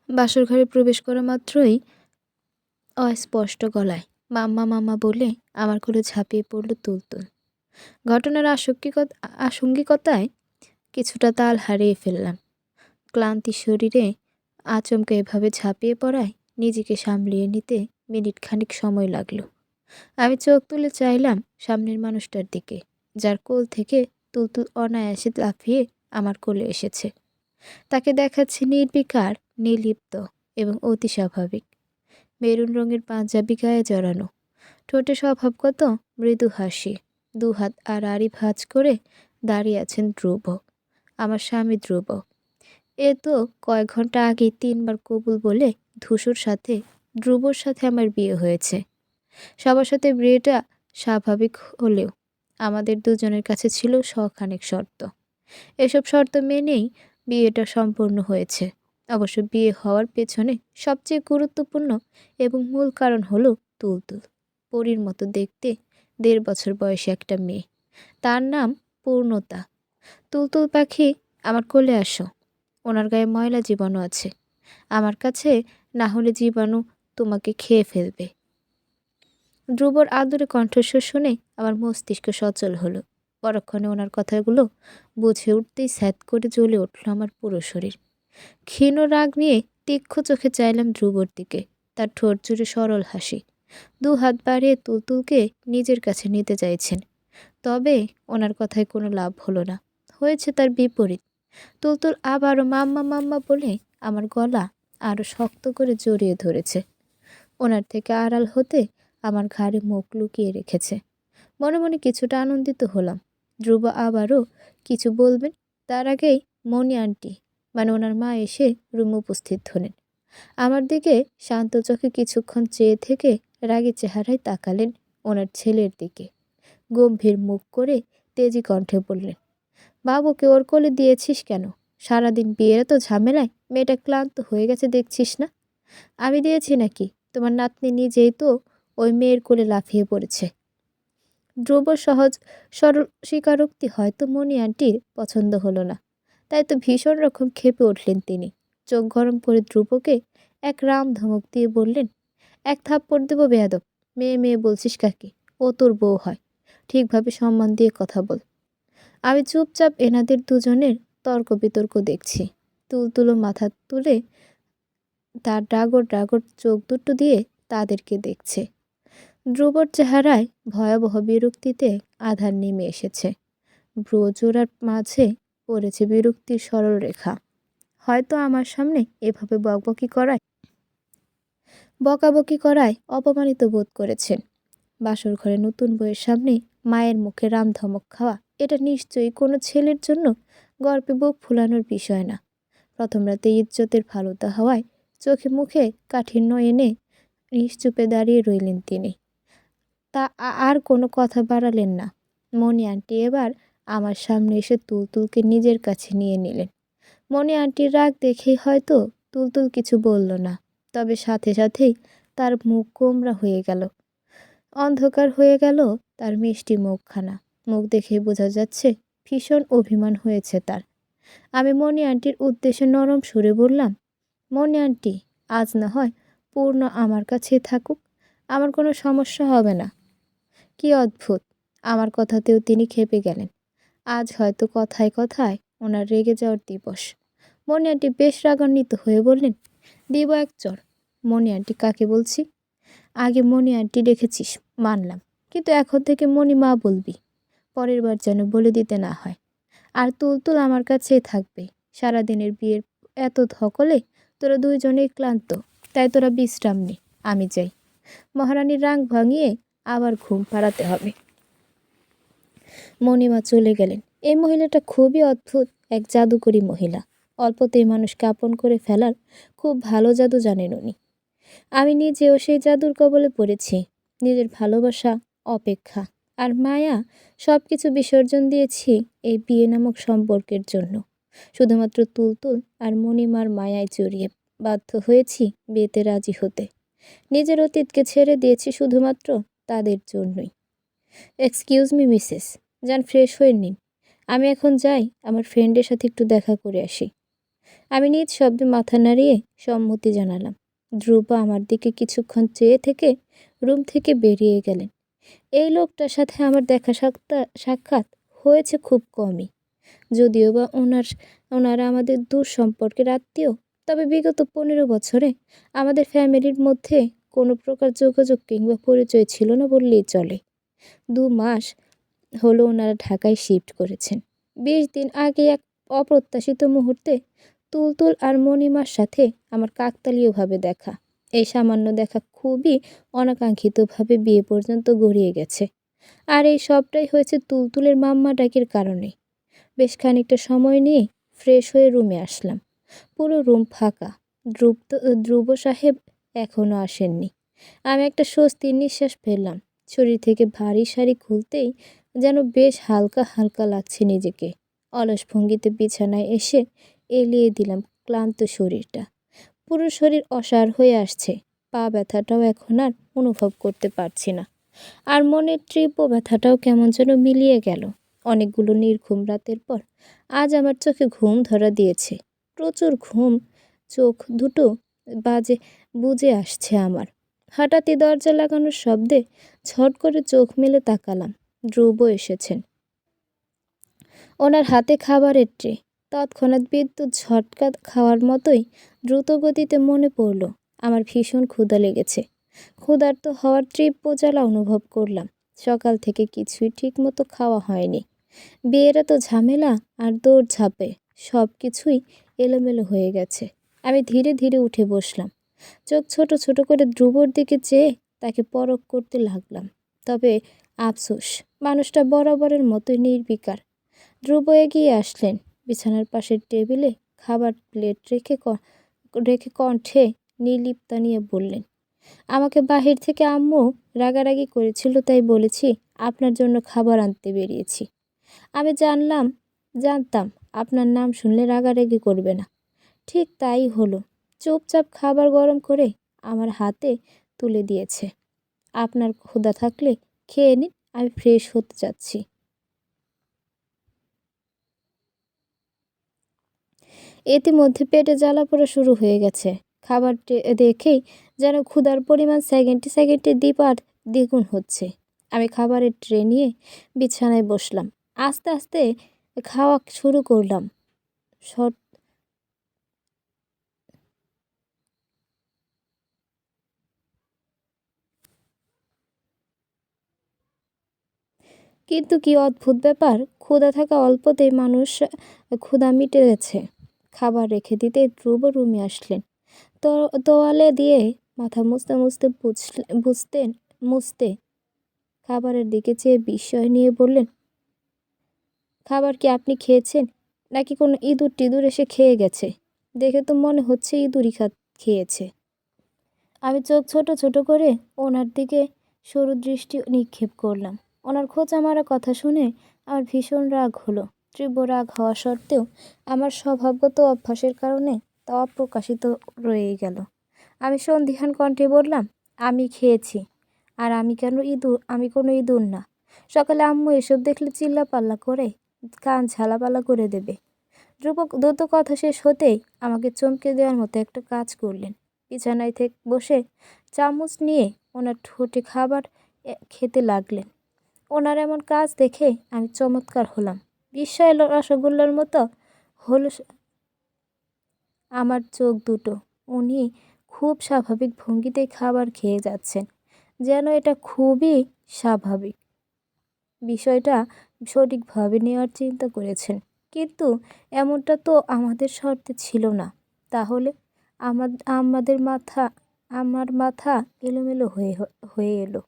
বাসর ঘরে প্রবেশ করা মাত্রই অস্পষ্ট গলায় মাম্মা মাম্মা বলে আমার কোলে ঝাঁপিয়ে পড়ল তুলতুল। ঘটনার আশঙ্কিকতায় কিছুটা তাল হারিয়ে ফেললাম। ক্লান্তি শরীরে আচমকা এভাবে ঝাঁপিয়ে পড়ায় নিজেকে সামলিয়ে নিতে মিনিট খানিক সময় লাগলো। আমি চোখ তুলে চাইলাম সামনের মানুষটার দিকে, যার কোল থেকে তুলতুল অনায়াসে লাফিয়ে আমার কোলে এসেছে। তাকে দেখাচ্ছে নির্বিকার, নির্লিপ্ত এবং অতি স্বাভাবিক। মেরুন রঙের পাঞ্জাবি গায়ে জড়ানো, ঠোঁটে স্বভাবগত মৃদু হাসি। দুহাত আড়াআড়ি ভাঁজ করে দাঁড়িয়ে আছেন ধ্রুব, আমার স্বামী ধ্রুব। এ তো কয়েক ঘন্টা আগেই 3বার কবুল বলে ধূসর সাথে ধ্রুবর সাথে আমার বিয়ে হয়েছে। সবার সাথে বিয়েটা স্বাভাবিক হলেও আমাদের দুজনের কাছে ছিল শখানেক শর্ত। এসব শর্ত মেনেই বিয়েটা সম্পূর্ণ হয়েছে। অবশ্য বিয়ে হওয়ার পেছনে সবচেয়ে গুরুত্বপূর্ণ এবং মূল কারণ হলো তুলতুল। পরীর মতো দেখতে 1.5 বছর বয়সী একটা মেয়ে, তার নাম পূর্ণতা। তুলতুল পাখি, আমার কোলে আসো। ওনার গায়ে ময়লা জীবাণু আছে, আমার কাছে না হলে জীবাণু তোমাকে খেয়ে ফেলবে। ধ্রুবর আদুরে কণ্ঠস্বর শুনে আমার মস্তিষ্ক সচল হলো। পরক্ষণে ওনার কথাগুলো বুঝে উঠতেই স্যাঁত করে জ্বলে উঠল আমার পুরো শরীর। ক্ষীণ রাগ নিয়ে তীক্ষ্ণ চোখে চাইলাম ধ্রুবর দিকে। তার ঠোঁট জুড়ে সরল হাসি। 2 হাত বাড়িয়ে তুলতুলকে নিজের কাছে নিতে চাইছেন। তবে ওনার কথায় কোনো লাভ হলো না, হয়েছে তার বিপরীত। তুলতুল আবারও মাম্মা মাম্মা বলে আমার গলা আরও শক্ত করে জড়িয়ে ধরেছে। ওনার থেকে আড়াল হতে আমার ঘাড়ে মুখ লুকিয়ে রেখেছে। মনে মনে কিছুটা আনন্দিত হলাম। ধ্রুব আবারও কিছু বলবেন, তার আগেই মণি আন্টি মানে ওনার মা এসে রুমে উপস্থিত হলেন। আমার দিকে শান্ত চোখে কিছুক্ষণ চেয়ে থেকে রাগী চেহারায় তাকালেন ওনার ছেলের দিকে। গম্ভীর মুখ করে তেজি কণ্ঠে বললেন, বাবুকে ওর কোলে দিয়েছিস কেন? সারাদিন বিয়ের তো ঝামেলায় মেয়েটা ক্লান্ত হয়ে গেছে দেখছিস না? আমি দিয়েছি নাকি? তোমার নাতনি নিজেই তো ওই মেয়ের কোলে লাফিয়ে পড়েছে। ধ্রুব সহজ সরল স্বীকারোক্তি হয়তো মণি আন্টির পছন্দ হলো না, তাই তো ভীষণ রকম ক্ষেপে উঠলেন তিনি। চোখ গরম করে ধ্রুবকে এক রাম ধমক দিয়ে বললেন, 1 থাপ্পড় দেবো বেয়াদব। মেয়ে মেয়ে বলছিস কাকে? ও তোর বউ হয়, ঠিকভাবে সম্মান দিয়ে কথা বল। আমি চুপচাপ এনাদের দুজনের তর্ক বিতর্ক দেখছি। তুলতুলো মাথা তুলে তার ডাগর ডাগর চোখ দুটো দিয়ে তাদেরকে দেখছে। ধ্রুবর চেহারায় ভয়াবহ বিরক্তিতে আধার নেমে এসেছে। ব্রজোড়ার মাঝে পড়েছে বিরক্তির সরল রেখা। হয়তো আমার সামনে এভাবে বকাবকি করায় অপমানিত বোধ করেছেন। বাসর ঘরে নতুন বউয়ের সামনে মায়ের মুখে রাম ধমক খাওয়া, এটা নিশ্চয়ই কোনো ছেলের জন্য গর্বে বুক ফুলানোর বিষয় না। প্রথম রাতে ইজ্জতের ফালুদা হওয়ায় চোখে মুখে কাঠিন্য এনে নিশ্চুপে দাঁড়িয়ে রইলেন তিনি। আর কোনো কথা বাড়ালেন না। মণি আন্টি এবার আমার সামনে এসে তুলতুলকে নিজের কাছে নিয়ে নিলেন। মণি আন্টির রাগ দেখেই হয়তো তুলতুল কিছু বলল না, তবে সাথে সাথেই তার মুখ গোমড়া হয়ে গেল, অন্ধকার হয়ে গেল তার মিষ্টি মুখখানা। মুখ দেখেই বোঝা যাচ্ছে ভীষণ অভিমান হয়েছে তার। আমি মণি আন্টির উদ্দেশ্যে নরম সুরে বললাম, মণি আন্টি, আজ না হয় পূর্ণ আমার কাছেই থাকুক, আমার কোনো সমস্যা হবে না। কি অদ্ভুত, আমার কথাতেও তিনি খেপে গেলেন। আজ হয়তো কথায় কথায় ওনার রেগে যাওয়ার দিবস। মণি আন্টি বেশ রাগান্বিত হয়ে বললেন, দিব এক চড়। মণি আন্টি কাকে বলছি? আগে মণি আন্টি রেখেছিস মানলাম, কিন্তু এখন থেকে মণি মা বলবি। পরের বার যেন বলে দিতে না হয়। আর তুলতুল আমার কাছেই থাকবে। সারাদিনের বিয়ের এত ধকলে তোরা দুইজনেই ক্লান্ত, তাই তোরা বিশ্রাম নে, আমি যাই। মহারানীর রাগ ভাঙিয়ে আবার ঘুম পাড়াতে হবে। মণিমা চলে গেলেন। এই মহিলাটা খুবই অদ্ভুত এক জাদুকরী মহিলা। অল্পতেই মানুষকে আপন করে ফেলার খুব ভালো জাদু জানেন উনি। আমি নিজেও সেই জাদুর কবলে পড়েছি। নিজের ভালোবাসা, অপেক্ষা আর মায়া সব কিছু বিসর্জন দিয়েছি এই বিয়ে নামক সম্পর্কের জন্য। শুধুমাত্র তুলতুল আর মণিমার মায়ায় জড়িয়ে বাধ্য হয়েছি বিয়েতে রাজি হতে। নিজের অতীতকে ছেড়ে দিয়েছি শুধুমাত্র তাদের জন্যই। এক্সকিউজ মি মিসেস, যান ফ্রেশ হয়ে নিন। আমি এখন যাই, আমার ফ্রেন্ডের সাথে একটু দেখা করে আসি। আমি নিজ শব্দে মাথা নাড়িয়ে সম্মতি জানালাম। ধ্রুব আমার দিকে কিছুক্ষণ চেয়ে থেকে রুম থেকে বেরিয়ে গেলেন। এই লোকটার সাথে আমার দেখা সাক্ষাৎ হয়েছে খুব কমই, যদিও বা ওনারা আমাদের দূর সম্পর্কের আত্মীয়। তবে বিগত 15 বছরে আমাদের ফ্যামিলির মধ্যে কোনো প্রকার যোগাযোগ কিংবা পরিচয় ছিল না বললেই চলে। 2 মাস হলো ওনারা ঢাকায় শিফট করেছেন। 20 দিন আগে এক অপ্রত্যাশিত মুহূর্তে তুলতুল আর মণিমার সাথে আমার কাকতালীয়ভাবে দেখা। এই সামান্য দেখা খুবই অনাকাঙ্ক্ষিতভাবে বিয়ে পর্যন্ত গড়িয়ে গেছে। আর এই সবটাই হয়েছে তুলতুলের মাম্মা ডাকের কারণে। বেশ খানিকটা সময় নিয়ে ফ্রেশ হয়ে রুমে আসলাম। পুরো রুম ফাঁকা। ধ্রুব সাহেব এখনও আসেননি। আমি একটা স্বস্তির নিঃশ্বাস ফেললাম। শরীর থেকে ভারী শাড়ি খুলতেই যেন বেশ হালকা হালকা লাগছে নিজেকে। অলস ভঙ্গিতে বিছানায় এসে এলিয়ে দিলাম ক্লান্ত শরীরটা। পুরো শরীর অসাড় হয়ে আসছে। পা ব্যথাটাও এখন আর অনুভব করতে পারছি না। আর মনের তীব্র ব্যথাটাও কেমন যেন মিলিয়ে গেল। অনেকগুলো নির্ঘুম রাতের পর আজ আমার চোখে ঘুম ধরা দিয়েছে। প্রচুর ঘুম। চোখ দুটো বুজে আসছে আমার। হঠাৎই দরজা লাগানোর শব্দে ঝট করে চোখ মেলে তাকালাম। ধ্রুব এসেছেন। ওনার হাতে খাবারের ট্রে। তৎক্ষণাৎ বিদ্যুৎ ঝটকা খাওয়ার মতোই দ্রুত গতিতে মনে পড়ল আমার ভীষণ ক্ষুধা লেগেছে। ক্ষুধার্ত হওয়ার তীব্র জ্বালা অনুভব করলাম। সকাল থেকে কিছুই ঠিকমতো খাওয়া হয়নি। বিয়ের এত ঝামেলা আর দৌড়ঝাঁপে সব কিছুই এলোমেলো হয়ে গেছে। আমি ধীরে ধীরে উঠে বসলাম। চোখ ছোট ছোট করে ধ্রুবর দিকে চেয়ে তাকে পরখ করতে লাগলাম। তবে আফসোস, মানুষটা বরাবরের মতোই নির্বিকার। ধ্রুব এগিয়ে আসলেন। বিছানার পাশের টেবিলে খাবার প্লেট রেখে কণ্ঠে নির্লিপ্তা নিয়ে বললেন, আমাকে বাহির থেকে আম্মু রাগারাগি করেছিল, তাই বলেছি আপনার জন্য খাবার আনতে বেরিয়েছি। আমি জানতাম আপনার নাম শুনলে রাগারাগি করবে না। ঠিক তাই হলো। চুপচাপ খাবার গরম করে আমার হাতে তুলে দিয়েছে। আপনার ক্ষুধা থাকলে খেয়ে নিন, আমি ফ্রেশ হতে যাচ্ছি। ইতিমধ্যে পেটে জ্বালা পোড়া শুরু হয়ে গেছে। খাবার দেখেই যেন ক্ষুধার পরিমাণ সেকেন্ডে সেকেন্ডে দ্বিগুণ হচ্ছে। আমি খাবারের ট্রে নিয়ে বিছানায় বসলাম। আস্তে আস্তে খাওয়া শুরু করলাম। শট কিন্তু কি অদ্ভুত ব্যাপার, ক্ষুধা থাকা অল্পতেই মানুষ ক্ষুধা মিটে গেছে। খাবার রেখে দিতে ধ্রুব রুমে আসলেন। তোয়ালে দিয়ে মাথা মুছতে মুছতে মুছতে খাবারের দিকে চেয়ে বিস্ময় নিয়ে বললেন, খাবার কি আপনি খেয়েছেন, নাকি কোনো ইঁদুর টিঁদুর এসে খেয়ে গেছে? দেখে তো মনে হচ্ছে ইঁদুরই খেয়েছে। আমি চোখ ছোট ছোট করে ওনার দিকে সরু দৃষ্টি নিক্ষেপ করলাম। ওনার খোঁচা মারা কথা শুনে আমার ভীষণ রাগ হলো। তীব্র রাগ হওয়া সত্ত্বেও আমার স্বভাবগত অভ্যাসের কারণে তা অপ্রকাশিত রয়ে গেল। আমি সন্দিহান কণ্ঠে বললাম, আমি খেয়েছি। আর আমি কোনো ইঁদুর না। সকালে আম্মু এসব দেখলে চিল্লাপাল্লা করে কান ঝালাপালা করে দেবে। দ্রুত কথা শেষ হতেই আমাকে চমকে দেওয়ার মতো একটা কাজ করলেন। বিছানায় থেকে বসে চামচ নিয়ে ওনার ঠোঁটে খাবার খেতে লাগলেন। ওনার এমন কাজ দেখে আমি চমৎকার হলাম। বিস্ময় রসগোল্লার মতো হলো আমার চোখ দুটো। উনি খুব স্বাভাবিক ভঙ্গিতেই খাবার খেয়ে যাচ্ছেন, যেন এটা খুবই স্বাভাবিক। বিষয়টা সঠিকভাবে নেওয়ার চিন্তা করেছেন। কিন্তু এমনটা তো আমাদের শর্তে ছিল না। তাহলে আমাদের আমার মাথা এলোমেলো হয়ে এলো।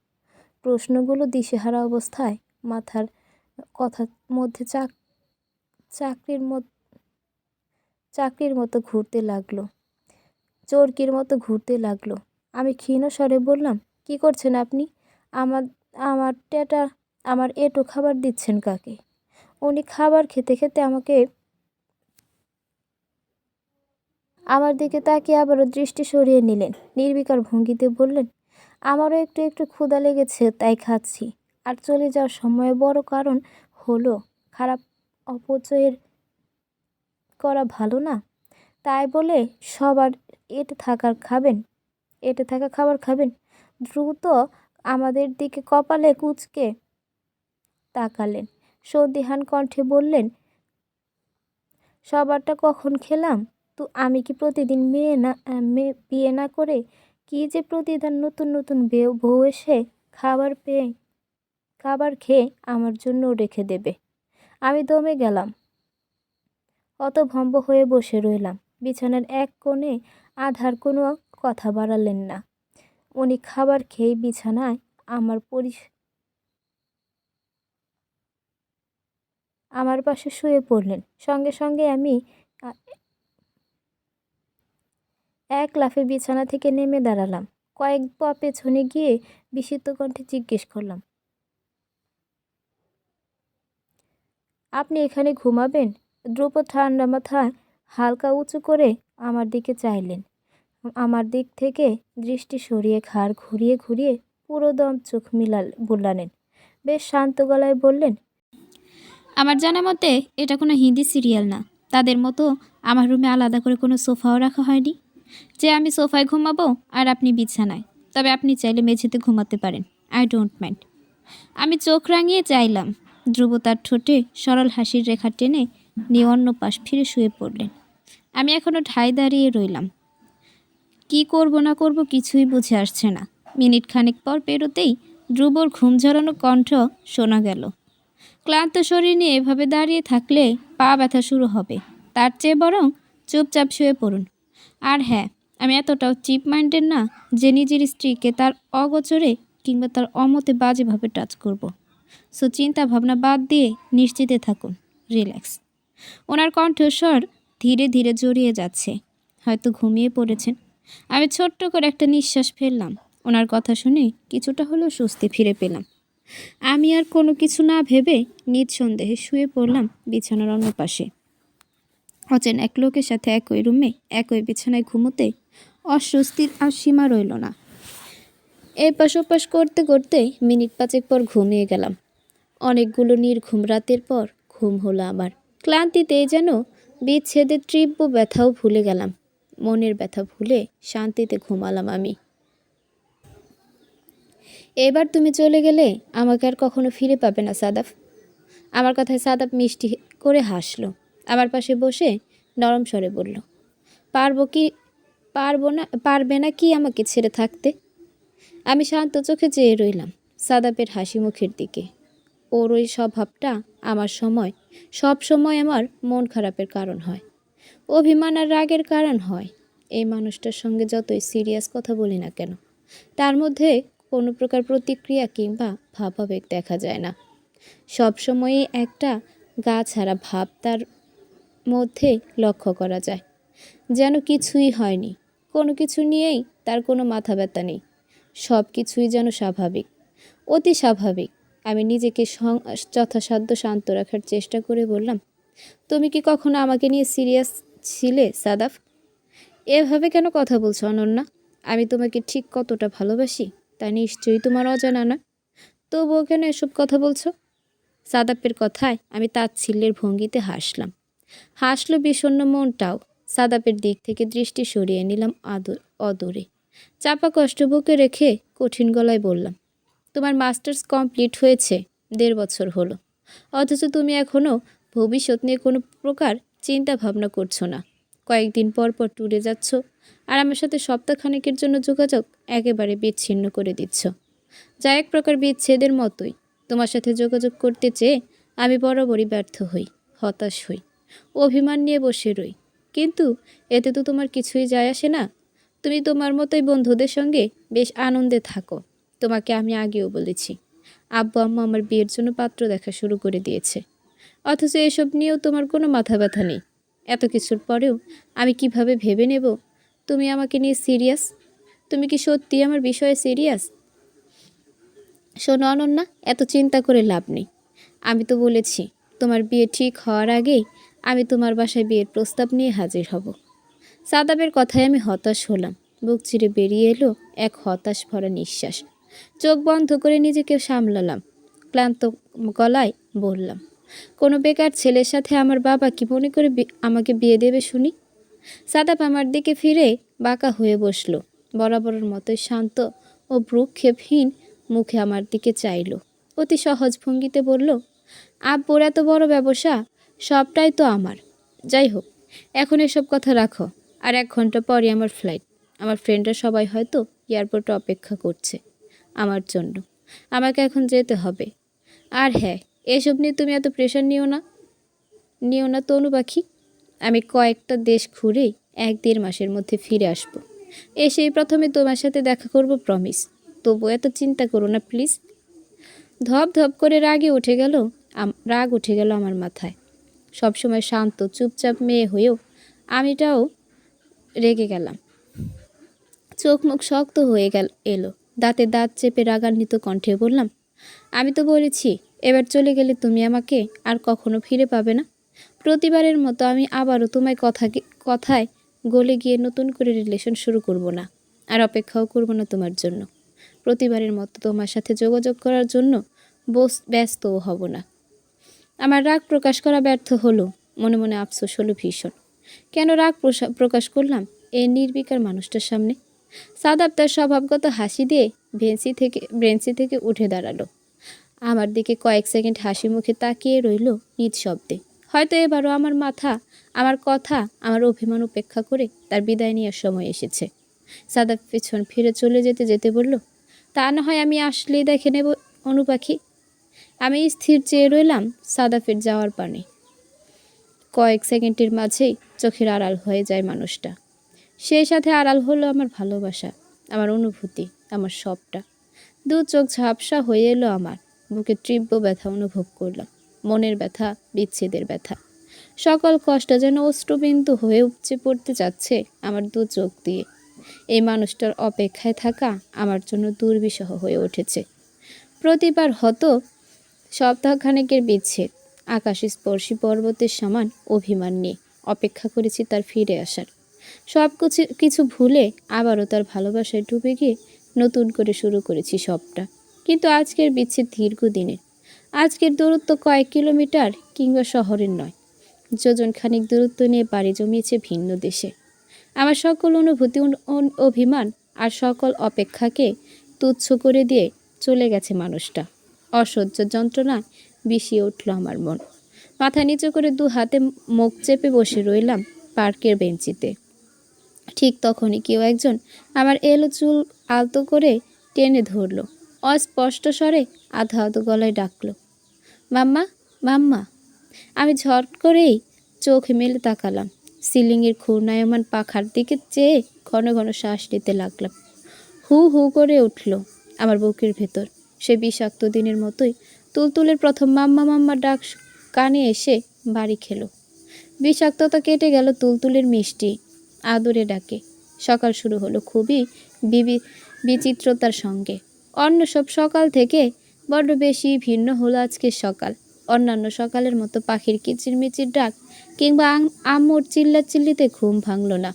প্রশ্নগুলো দিশেহারা অবস্থায় মাথার কথার মধ্যে চাকরির মতো ঘুরতে লাগলো, চরকির মতো ঘুরতে লাগলো। আমি ক্ষীণ স্বরে বললাম, কি করছেন আপনি? আমার আমার এঁটো খাবার দিচ্ছেন কাকে? উনি খাবার খেতে খেতে আমার দিকে তাকিয়ে আবারও দৃষ্টি সরিয়ে নিলেন। নির্বিকার ভঙ্গিতে বললেন, আমারও একটু একটু ক্ষুধা লেগেছে, তাই খাচ্ছি। আর চলে যাওয়ার সময় বড় কারণ হলো খারাপ অপচয়ের করা ভালো না। তাই বলে সবার এঁটে থাকা খাবার খাবেন? দ্রুত আমাদের দিকে কপালে কুঁচকে তাকালেন, সন্দিহান কণ্ঠে বললেন, সবারটা কখন খেলাম? তো আমি কি প্রতিদিন বিয়ে না করে কি যে প্রতিদিন নতুন নতুন বউ এসে খাবার খেয়ে আমার জন্য রেখে দেবে? আমি দমে গেলাম, হতভম্ব হয়ে বসে রইলাম। বিছানার এক কোণে আধার কোনো কথা বাড়ালেন না। উনি খাবার খেয়ে বিছানায় আমার পাশে শুয়ে পড়লেন। সঙ্গে সঙ্গে আমি এক লাফে বিছানা থেকে নেমে দাঁড়ালাম। কয়েক পা পেছনে গিয়ে বিস্মিত কণ্ঠে জিজ্ঞেস করলাম, আপনি এখানে ঘুমাবেন? ধ্রুপদ ঠান্ডা মাথায় হালকা উঁচু করে আমার দিকে চাইলেন। আমার দিক থেকে দৃষ্টি সরিয়ে ঘাড় ঘুরিয়ে ঘুরিয়ে পুরো দম চোখ বুলালেন। বেশ শান্ত গলায় বললেন, আমার জানা মতে এটা কোনো হিন্দি সিরিয়াল না। তাদের মতো আমার রুমে আলাদা করে কোনো সোফাও রাখা হয়নি যে আমি সোফায় ঘুমাবো আর আপনি বিছানায়। তবে আপনি চাইলে মেঝেতে ঘুমাতে পারেন, আই ডোন্ট মাইন্ড। আমি চোখ রাঙিয়ে চাইলাম। ধ্রুব তার ঠোঁটে সরল হাসির রেখা টেনে নিয়ে অন্য পাশ ফিরে শুয়ে পড়লেন। আমি এখনও ঠায় দাঁড়িয়ে রইলাম। কি করব না করব কিছুই বুঝে আসছে না। মিনিট খানেক পর পেরোতেই ধ্রুবর ঘুম ঝরানো কণ্ঠ শোনা গেল, ক্লান্ত শরীর নিয়ে এভাবে দাঁড়িয়ে থাকলে পা ব্যথা শুরু হবে। তার চেয়ে বরং চুপচাপ শুয়ে পড়ুন। আর হ্যাঁ, আমি এতটাও চিপ মাইন্ডের না যে নিজের স্ত্রীকে তার অগোচরে কিংবা তার অমতে বাজেভাবে টাচ করব। সো চিন্তা ভাবনা বাদ দিয়ে নিশ্চিতে থাকুন, রিল্যাক্স। ওনার কণ্ঠস্বর ধীরে ধীরে জড়িয়ে যাচ্ছে। হয়তো ঘুমিয়ে পড়েছেন। আমি ছোট্ট করে একটা নিঃশ্বাস ফেললাম। ওনার কথা শুনে কিছুটা হলেও স্বস্তি ফিরে পেলাম। আমি আর কোনো কিছু না ভেবে নিঃসন্দেহে শুয়ে পড়লাম বিছানার অন্য পাশে। অচেন এক লোকের সাথে একই রুমে একই বিছানায় ঘুমোতে অস্বস্তির আর সীমা রইল না। এপাশ ওপাশ করতে করতে মিনিট 5 পর ঘুমিয়ে গেলাম। অনেকগুলো নির্ঘুম রাতের পর ঘুম হলো আমার। ক্লান্তিতে যেন বিচ্ছেদের তীব্র ব্যথাও ভুলে গেলাম। মনের ব্যথা ভুলে শান্তিতে ঘুমালাম আমি। এবার তুমি চলে গেলে আমাকে আর কখনো ফিরে পাবে না সাদাফ। আমার কথায় সাদাফ মিষ্টি করে হাসলো। আমার পাশে বসে নরম স্বরে বলল, পারবে না কি আমাকে ছেড়ে থাকতে? আমি শান্ত চোখে চেয়ে রইলাম সাদাফের হাসি মুখের দিকে। ওর ওই স্বভাবটা সব সময় আমার মন খারাপের কারণ হয়, অভিমান আর রাগের কারণ হয়। এই মানুষটার সঙ্গে যতই সিরিয়াস কথা বলি না কেন, তার মধ্যে কোনো প্রকার প্রতিক্রিয়া কিংবা ভাবাবেগ দেখা যায় না। সবসময়ই একটা গা ছাড়া ভাব তার মধ্যে লক্ষ্য করা যায়, যেন কিছুই হয়নি। কোনো কিছু নিয়েই তার কোনো মাথা ব্যথা নেই। সব কিছুই যেন স্বাভাবিক, অতি স্বাভাবিক। আমি নিজেকে যথাসাধ্য শান্ত রাখার চেষ্টা করে বললাম, তুমি কি কখনো আমাকে নিয়ে সিরিয়াস ছিলে সাদাফ? এভাবে কেন কথা বলছো অনন্যা? আমি তোমাকে ঠিক কতটা ভালোবাসি তা নিশ্চয়ই তোমার অজানা না। তবুও কেন এসব কথা বলছো? সাদাফের কথায় আমি তাচ্ছিল্যের ভঙ্গিতে হাসলো বিষণ্ণ মনটাও। সাদাফের দিক থেকে দৃষ্টি সরিয়ে নিলাম অদূরে। চাপা কষ্ট বুকে রেখে কঠিন গলায় বললাম, তোমার মাস্টার্স কমপ্লিট হয়েছে 1.5 বছর হলো, অথচ তুমি এখনও ভবিষ্যৎ নিয়ে কোনো প্রকার চিন্তা ভাবনা করছো না। কয়েকদিন পর পর ট্যুরে যাচ্ছ আর আমার সাথে সপ্তাহখানেকের জন্য যোগাযোগ একেবারে বিচ্ছিন্ন করে দিচ্ছ, যা এক প্রকার বিচ্ছেদের মতোই। তোমার সাথে যোগাযোগ করতে চেয়ে আমি বরাবরই ব্যর্থ হই, হতাশ হই, অভিমান নিয়ে বসে রই। কিন্তু এতে তো তোমার কিছুই যায় আসে না। তুমি তোমার মতোই বন্ধুদের সঙ্গে বেশ আনন্দে থাকো। তোমাকে আমি আগেও বলেছি, আব্বু আম্মা আমার বিয়ের জন্য পাত্র দেখা শুরু করে দিয়েছে, অথচ এসব নিয়েও তোমার কোনো মাথা ব্যথা নেই। এত কিছুর পরেও আমি কিভাবে ভেবে নেব তুমি আমাকে নিয়ে সিরিয়াস? তুমি কি সত্যি আমার বিষয়ে সিরিয়াস? শোনো অনন্যা, এত চিন্তা করে লাভ নেই। আমি তো বলেছি তোমার বিয়ে ঠিক হওয়ার আগেই আমি তোমার বাসায় বিয়ের প্রস্তাব নিয়ে হাজির হব। সাদাবের কথায় আমি হতাশ হলাম। বুক চিরে বেরিয়ে এলো এক হতাশ ভরা নিঃশ্বাস। চোখ বন্ধ করে নিজেকে সামলালাম। ক্লান্ত গলায় বললাম, কোনো বেকার ছেলের সাথে আমার বাবা কি মনে করে আমাকে বিয়ে দেবে শুনি? সাদাপ আমার দিকে ফিরে বাঁকা হয়ে বসলো। বরাবরের মতোই শান্ত ও ভ্রুক্ষেপহীন মুখে আমার দিকে চাইল। অতি সহজ ভঙ্গিতে বলল, আব্বুর এত বড় ব্যবসা, সবটাই তো আমার। যাই হোক, এখন এসব কথা রাখো। আর 1 ঘন্টা পরই আমার ফ্লাইট। আমার ফ্রেন্ডরা সবাই হয়তো এয়ারপোর্টে অপেক্ষা করছে আমার জন্য। আমাকে এখন যেতে হবে। আর হ্যাঁ, এসব নিয়ে তুমি এত প্রেশার নিও না তনু পাখি। আমি কয়েকটা দেশ ঘুরেই 1-1.5 মাসের মধ্যে ফিরে আসব। এসেই প্রথমে তোমার সাথে দেখা করব, প্রমিস। তবু এত চিন্তা করো না প্লিজ। ধপ ধপ করে রাগ উঠে গেল আমার মাথায়। সবসময় শান্ত চুপচাপ মেয়ে হয়েও আমিটাও রেগে গেলাম। চোখ মুখ শক্ত হয়ে এলো। দাঁতে দাঁত চেপে রাগান্বিত কণ্ঠে বললাম, আমি তো বলেছি এবার চলে গেলে তুমি আমাকে আর কখনো ফিরে পাবে না। প্রতিবারের মতো আমি আবারও তোমায় কথায় গলে গিয়ে নতুন করে রিলেশন শুরু করব না। আর অপেক্ষাও করব না তোমার জন্য। প্রতিবারের মতো তোমার সাথে যোগাযোগ করার জন্য ব্যস্তও হব না। আমার রাগ প্রকাশ করা ব্যর্থ হলো। মনে মনে আফসোস হলো ভীষণ। কেন রাগ প্রকাশ করলাম এই নির্বিকার মানুষটার সামনে? সাদাব তার স্বভাবগত হাসি দিয়ে বেঞ্চি থেকে উঠে দাঁড়ালো। আমার দিকে কয়েক সেকেন্ড হাসি মুখে তাকিয়ে রইল নিঃশব্দে। হয়তো এবারও আমার কথা, আমার অভিমান উপেক্ষা করে তার বিদায় নেওয়ার সময় এসেছে। সাদাব পিছন ফিরে চলে যেতে যেতে বলল, তা না হয় আমি আসলেই দেখে নেব অনুপাখি। আমি স্থির চেয়ে রইলাম সাদাফের যাওয়ার পানে। কয়েক সেকেন্ডের মাঝেই চোখের আড়াল হয়ে যায় মানুষটা। সেই সাথে আড়াল হলো আমার ভালোবাসা, আমার অনুভূতি, আমার সবটা। 2 চোখ ঝাপসা হয়ে এলো আমার। বুকে তীব্র ব্যথা অনুভব করলাম। মনের ব্যথা, বিচ্ছেদের ব্যথা। সকল কষ্ট যেন অশ্রুবিন্দু হয়ে উপচে পড়তে যাচ্ছে আমার 2 চোখ দিয়ে। এই মানুষটার অপেক্ষায় থাকা আমার জন্য দুর্বিষহ হয়ে উঠেছে। প্রতিবার হতো সপ্তাহখানেকের বিচ্ছেদ। আকাশস্পর্শী পর্বতের সমান অভিমান নিয়ে অপেক্ষা করেছি তার ফিরে আসার। সব কিছু ভুলে আবারও তার ভালোবাসায় ডুবে গিয়ে নতুন করে শুরু করেছি সবটা। কিন্তু আজকের বিচ্ছেদ দীর্ঘদিনের। আজকের দূরত্ব কয়েক কিলোমিটার কিংবা শহরের নয়, যোজন খানিক দূরত্ব নিয়ে বাড়ি জমিয়েছে ভিন্ন দেশে। আমার সকল অনুভূতি, অভিমান আর সকল অপেক্ষাকে তুচ্ছ করে দিয়ে চলে গেছে মানুষটা। অসহ্য যন্ত্রণায় বিষিয়ে উঠল আমার মন। মাথা নিচু করে 2 হাতে মুখ চেপে বসে রইলাম পার্কের বেঞ্চিতে। ঠিক তখনই কেউ একজন আমার এলো চুল আলতো করে টেনে ধরল। অস্পষ্ট স্বরে আধো আধো গলায় ডাকলো, মাম্মা, মাম্মা। আমি ঝট করেই চোখ মেলে তাকালাম। সিলিংয়ের ঘূর্ণায়মান পাখার দিকে চেয়ে ঘন ঘন শ্বাস নিতে লাগলাম। হু হু করে উঠল আমার বুকের ভেতর। সে বিষাক্ত দিনের মতোই তুলতুলের প্রথম মাম্মা মাম্মা ডাক কানে এসে বাড়ি খেলো। বিষাক্ততা কেটে গেল তুলতুলের মিষ্টি আদরে ডাকে। সকাল শুরু হলো খুবই বিচিত্রতার সঙ্গে। অন্য সব সকাল থেকে বড্ড বেশি ভিন্ন হলো আজকের সকাল। অন্যান্য সকালের মতো পাখির কিচিরমিচির ডাক কিংবা আম্মুর চিল্লাচিল্লিতে ঘুম ভাঙল না।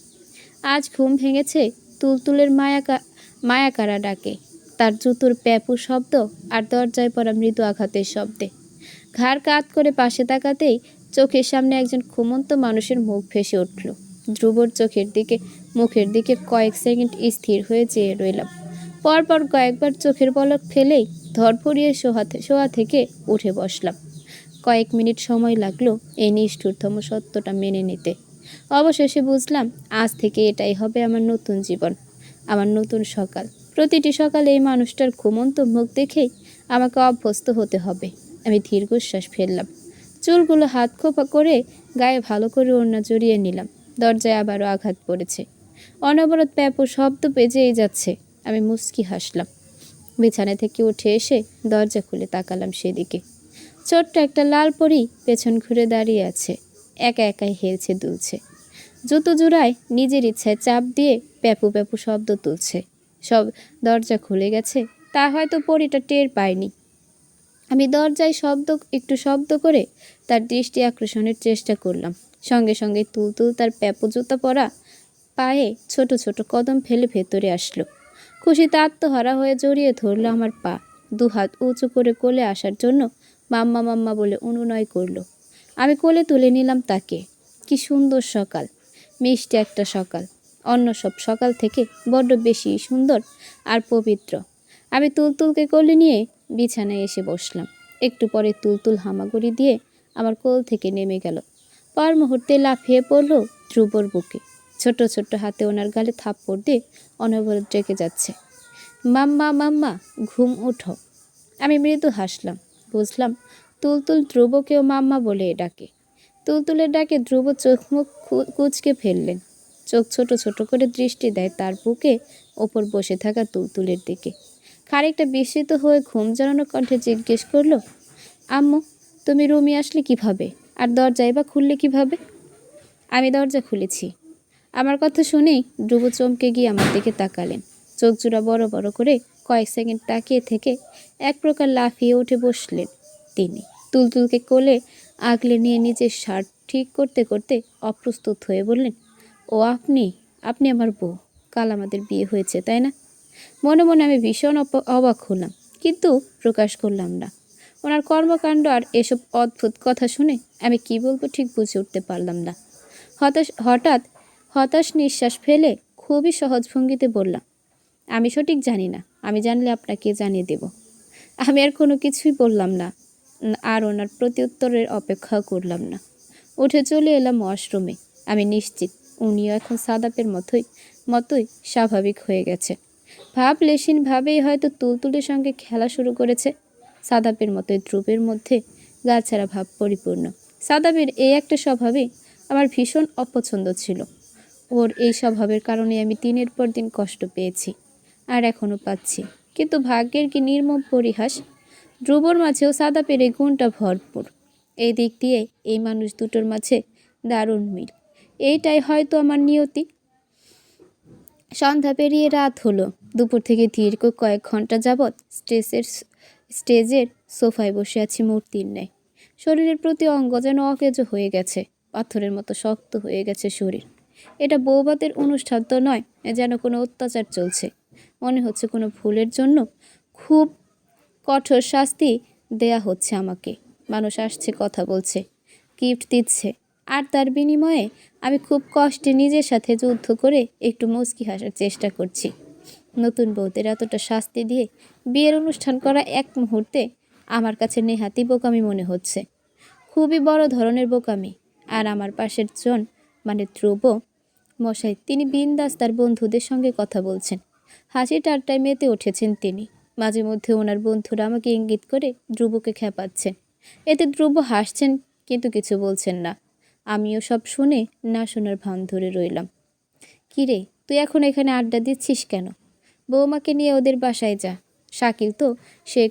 আজ ঘুম ভেঙেছে তুলতুলের মায়াকারা ডাকে, তার জুতোর প্যাপু শব্দ আর দরজায় পড়া মৃদু আঘাতের শব্দে। ঘাড় কাত করে পাশে তাকাতেই চোখের সামনে একজন ঘুমন্ত মানুষের মুখ ভেসে উঠল। ধ্রুবর মুখের দিকে কয়েক সেকেন্ড স্থির হয়ে চেয়ে রইলাম। পরপর কয়েকবার চোখের পলক ফেলেই ধরফরিয়ে শোয়া থেকে উঠে বসলাম। কয়েক মিনিট সময় লাগলো এই নিষ্ঠুরতম সত্যটা মেনে নিতে। অবশেষে বুঝলাম আজ থেকে এটাই হবে আমার নতুন জীবন, আমার নতুন সকাল। প্রতিটি সকালে এই মানুষটার ঘুমন্ত মুখ দেখেই আমাকে অভ্যস্ত হতে হবে। আমি দীর্ঘশ্বাস ফেললাম। চুলগুলো হাত খোপা করে গায়ে ভালো করে ওড়না জড়িয়ে নিলাম। দরজায় আবারও আঘাত পড়েছে। অনবরত প্যাপো শব্দ বেজেই যাচ্ছে। আমি মুচকি হাসলাম। বিছানা থেকে উঠে এসে দরজা খুলে তাকালাম সেদিকে। ছোট্ট একটা লাল পরী পেছন ঘুরে দাঁড়িয়ে আছে। একা একাই হেলছে দুলছে। জুতো জোড়ায় নিজের ইচ্ছায় চাপ দিয়ে প্যাপু প্যাপু শব্দ তুলছে। সব দরজা খুলে গেছে তা হয়তো পরীটা টের পায়নি। আমি দরজায় একটু শব্দ করে তার দৃষ্টি আকর্ষণের চেষ্টা করলাম। সঙ্গে সঙ্গে তুলতুল তার প্যাপো জুতা পরা পায়ে ছোট ছোট কদম ফেলে ভেতরে আসলো। খুশিতে আত্মহারা হয়ে জড়িয়ে ধরলো আমার পা। 2 হাত উঁচু করে কোলে আসার জন্য মাম্মা মাম্মা বলে অনুনয় করলো। আমি কোলে তুলে নিলাম তাকে। কি সুন্দর সকাল! মিষ্টি একটা সকাল, অন্য সব সকাল থেকে বড্ড বেশি সুন্দর আর পবিত্র। আমি তুলতুলকে কোলে নিয়ে বিছানায় এসে বসলাম। একটু পরে তুলতুল হামাগুড়ি দিয়ে আমার কোল থেকে নেমে গেল। পর মুহূর্তে লাফিয়ে পড়ল ধ্রুবর বুকে। ছোট ছোট হাতে ওনার গালে থাপ্পড় দিয়ে অনবরত ডেকে যাচ্ছে, মাম্মা মাম্মা, ঘুম উঠো। আমি মৃদু হাসলাম। বুঝলাম তুলতুল ধ্রুবকেও মাম্মা বলে ডাকে। তুলতুলের ডাকে ধ্রুব চোখ মুখ কুঁচকে ফেললেন। চোখ ছোট ছোট করে দৃষ্টি দেয় তার বুকে ওপর বসে থাকা তুলতুলের দিকে। খানিকটা বিস্মিত হয়ে ঘুম জড়ানো কণ্ঠে জিজ্ঞেস করলো, আম্মু, তুমি রুমে আসলে কিভাবে, আর দরজাই বা খুললে কিভাবে? আমি দরজা খুলেছি। আমার কথা শুনেই ধ্রুব চমকে গিয়ে আমার দিকে তাকালেন। চোখ জোড়া বড় বড় করে কয়েক সেকেন্ড তাকিয়ে থেকে এক প্রকার লাফিয়ে উঠে বসলেন তিনি। তুলতুলকে কোলে আগলে নিয়ে নিজের শার্ট ঠিক করতে করতে অপ্রস্তুত হয়ে বললেন, ও আপনি আপনি আমার বউ, কাল আমাদের বিয়ে হয়েছে তাই না? মনে মনে আমি ভীষণ অবাক হলাম, কিন্তু প্রকাশ করলাম না। ওনার কর্মকাণ্ড আর এসব অদ্ভুত কথা শুনে আমি কি বলবো ঠিক বুঝে উঠতে পারলাম না। হঠাৎ হতাশ নিঃশ্বাস ফেলে খুবই সহজ ভঙ্গিতে বললাম, আমি সঠিক জানি না, আমি জানলে আপনাকে জানিয়ে দেব। আমি আর কোনো কিছুই বললাম না, আর ওনার প্রত্যুত্তরের অপেক্ষা করলাম না। উঠে চলে এলাম ওয়াশরুমে। আমি নিশ্চিত উনিও এখন সাদাপের মতোই স্বাভাবিক হয়ে গেছে। ভাবেই হয়তো তুলতুলের সঙ্গে খেলা শুরু করেছে। সাদাপের মতোই ধ্রুবের মধ্যে গাছাড়া ভাব পরিপূর্ণ। সাদাপের এই একটা স্বভাবে আমার ভীষণ অপছন্দ ছিল। ওর এই স্বভাবের কারণে আমি দিনের পর দিন কষ্ট পেয়েছি, আর এখনও পাচ্ছি। কিন্তু ভাগ্যের কি নির্মম পরিহাস, ধ্রুবর মাঝেও সাদাপের এই গুণটা ভরপুর। এই দিক দিয়ে এই মানুষ দুটোর মাঝে দারুণ মিল। এইটাই হয়তো আমার নিয়তি। সন্ধ্যা পেরিয়ে রাত হলো। দুপুর থেকে দীর্ঘ কয়েক ঘন্টা যাবৎ স্টেজের সোফায় বসে আছি মূর্তির ন্যায়। শরীরের প্রতি অঙ্গ যেন অকেজ হয়ে গেছে, পাথরের মতো শক্ত হয়ে গেছে শরীর। এটা বৌভাতের অনুষ্ঠান তো নয়, যেন কোনো অত্যাচার চলছে। মনে হচ্ছে কোনো ভুলের জন্য খুব কঠোর শাস্তি দেয়া হচ্ছে আমাকে। মানুষ আসছে, কথা বলছে, গিফট দিচ্ছে, আর তার বিনিময়ে আমি খুব কষ্টে নিজের সাথে যুদ্ধ করে একটু মুচকি হাসার চেষ্টা করছি। নতুন বউদের এতটা শাস্তি দিয়ে বিয়ের অনুষ্ঠান করা এক মুহূর্তে আমার কাছে নেহাতি বোকামি মনে হচ্ছে, খুবই বড় ধরনের বোকামি। আর আমার পাশের জন, মানে ধ্রুব মশাই, তিনি বিন্দাস তার বন্ধুদের সঙ্গে কথা বলছেন। হাসি ঠাট্টায় মেতে উঠেছেন তিনি। মাঝে মধ্যে ওনার বন্ধুরা আমাকে ইঙ্গিত করে ধ্রুবকে খেপাচ্ছেন। এতে ধ্রুব হাসছেন, কিন্তু কিছু বলছেন না। আমিও সব শুনে না শোনার ভান ধরে রইলাম। কিরে, তুই এখন এখানে আড্ডা দিচ্ছিস কেন? বৌমাকে নিয়ে ওদের বাসায় যা। শাকিল তো সে